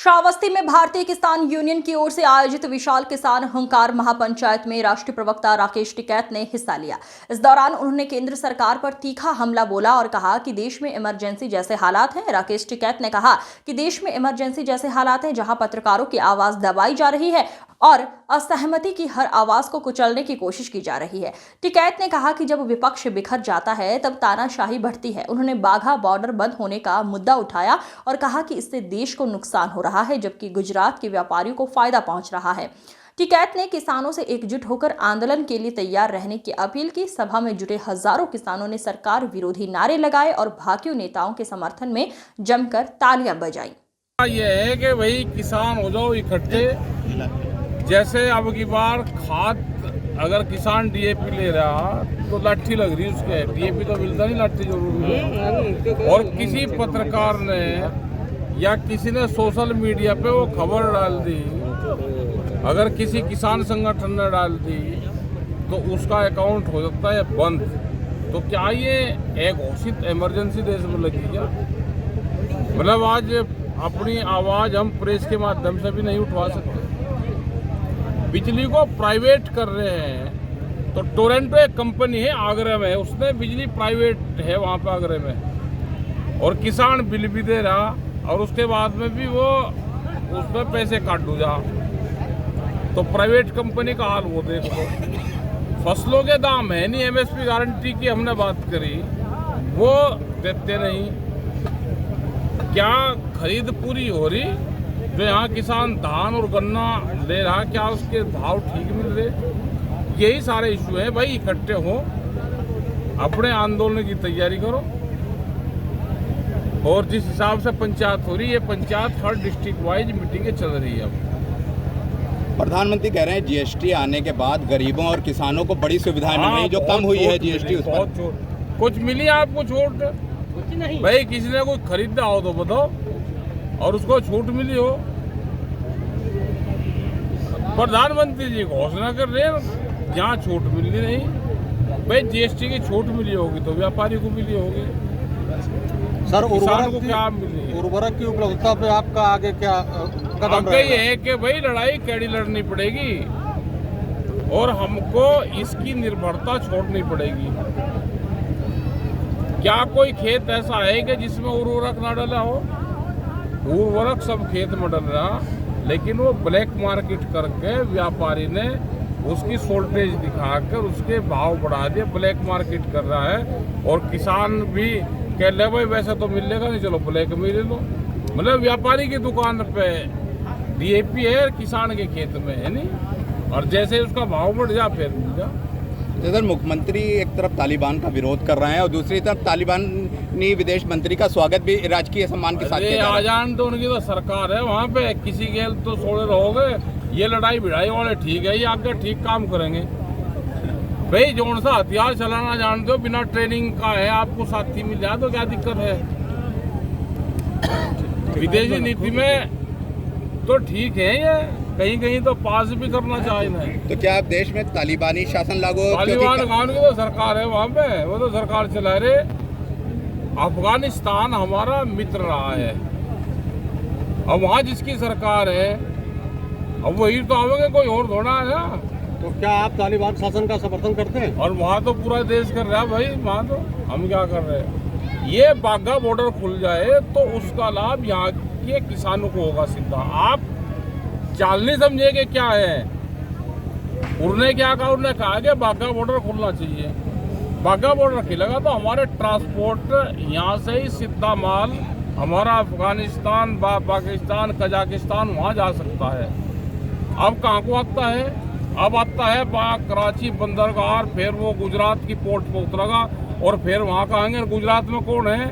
श्रावस्ती में भारतीय किसान यूनियन की ओर से आयोजित विशाल किसान हंकार महापंचायत में राष्ट्रीय प्रवक्ता राकेश टिकैत ने हिस्सा लिया। इस दौरान उन्होंने केंद्र सरकार पर तीखा हमला बोला और कहा कि देश में इमरजेंसी जैसे हालात हैं। राकेश टिकैत ने कहा कि देश में इमरजेंसी जैसे हालात हैं जहां पत्रकारों की आवाज दबाई जा रही है और असहमति की हर आवाज को कुचलने की कोशिश की जा रही है। टिकैत ने कहा कि जब विपक्ष बिखर जाता है तब तानाशाही बढ़ती है। उन्होंने बाघा बॉर्डर बंद होने का मुद्दा उठाया और कहा कि इससे देश को नुकसान हो रहा है जबकि गुजरात के व्यापारियों को फायदा पहुंच रहा है। टिकैत ने किसानों से एकजुट होकर आंदोलन के लिए तैयार रहने की अपील की। सभा में जुटे हजारों किसानों ने सरकार विरोधी नारे लगाए और भाकियों नेताओं के समर्थन में जमकर तालियां बजाई। ये है कि भाई किसान हो जाओ इकट्ठे। जैसे अब की बार खाद अगर किसान डीएपी ले रहा तो लाठी लग रही उसके, डीएपी तो मिलता नहीं, लाठी जरूर है। और किसी पत्रकार ने या किसी ने सोशल मीडिया पे वो खबर डाल दी, अगर किसी किसान संगठन ने डाल दी तो उसका अकाउंट हो सकता है बंद। तो क्या ये एक घोषित इमरजेंसी देश में लगी क्या? मतलब आज अपनी आवाज़ हम प्रेस के माध्यम से भी नहीं उठवा सकते। बिजली को प्राइवेट कर रहे हैं। तो टोरेंटो एक कंपनी है आगरा में, उसने बिजली प्राइवेट है वहाँ पे आगरे में, और किसान बिल भी दे रहा और उसके बाद में भी वो उसमें पैसे काटू जा। तो प्राइवेट कंपनी का हाल वो देख लो। फसलों के दाम है नहीं, एमएसपी गारंटी की हमने बात करी, वो देते नहीं। क्या खरीद पूरी हो रही? जो यहाँ किसान धान और गन्ना ले रहा, क्या उसके भाव ठीक मिल रहे? यही सारे इशू हैं भाई। इकट्ठे हो, अपने आंदोलन की तैयारी करो। और जिस हिसाब से पंचायत हो रही है, पंचायत हर डिस्ट्रिक्ट वाइज मीटिंगें चल रही है। अब प्रधानमंत्री कह रहे हैं जीएसटी आने के बाद गरीबों और किसानों को बड़ी सुविधाएं मिल रही, जो कम हुई है जीएसटी। बहुत छूट कुछ मिली आपको? छूट कुछ नहीं भाई। किसी ने कुछ खरीदा हो तो बताओ और उसको छूट मिली हो। प्रधानमंत्री जी घोषणा कर रहे हैं जहाँ छूट मिली नहीं। भाई जीएसटी की छूट मिली होगी तो व्यापारी को मिली होगी। सर उर्वरक की उपलब्धता पे आपका आगे क्या कदम आगे ये है कि भाई लड़ाई कैडी लड़नी पड़ेगी और हमको इसकी निर्भरता छोड़नी पड़ेगी। क्या कोई खेत ऐसा है कि जिसमें उर्वरक ना डाला हो? उर्वरक सब खेत में डल रहा, लेकिन वो ब्लैक मार्केट करके व्यापारी ने उसकी शॉर्टेज दिखाकर उसके भाव बढ़ा दिए, ब्लैक मार्केट कर रहा है। और किसान भी कह ले भाई वैसे तो मिलेगा नहीं, चलो ब्लैक में ले लो। मतलब व्यापारी की दुकान पे डीएपी है, किसान के खेत में है नहीं, और जैसे उसका भाव बढ़ जा फिर मिल जा। सर, मुख्यमंत्री एक तरफ तालिबान का विरोध कर रहे हैं और दूसरी तरफ तालिबानी विदेश मंत्री का स्वागत भी राजकीय सम्मान के साथ किया जा रहा है। आजान तो उनकी तो सरकार है वहाँ पे, किसी के तो सोड़े रहोगे। ये लड़ाई भिड़ाई वाले ठीक है, ये आगे ठीक काम करेंगे। भाई जोन सा हथियार चलाना जानते हो, बिना ट्रेनिंग का है, आपको साथी मिल जाए तो क्या दिक्कत है? विदेशी नीति में तो ठीक है, ये कहीं कहीं तो पास भी करना चाहिए। तो क्या आप देश में तालिबानी शासन लागू? तालिबान गांव की तो सरकार है वहाँ पे, वो तो सरकार चला रहे। अफगानिस्तान हमारा मित्र रहा है, अब वहाँ जिसकी सरकार है अब वही तो आवेंगे, कोई और थोड़ा है ना। तो क्या आप तालिबान शासन का समर्थन करते हैं? और वहाँ तो पूरा देश कर रहा है भाई, वहाँ तो हम क्या कर रहे हैं? ये बाघा बॉर्डर खुल जाए तो उसका लाभ यहाँ के किसानों को होगा सीधा। आप चाल नहीं समझे कि क्या है? उन्होंने क्या कहा? उन्होंने कहा कि बाघा बॉर्डर खुलना चाहिए। बाघा बॉर्डर खुलेगा तो हमारे ट्रांसपोर्ट यहाँ से ही सीधा माल हमारा अफगानिस्तान, पाकिस्तान, कजाकिस्तान वहाँ जा सकता है। अब कहाँ को आता है? अब आता है कराची बंदरगाह, फिर वो गुजरात की पोर्ट पर उतरेगा और फिर वहाँ कहेंगे गुजरात में कौन है?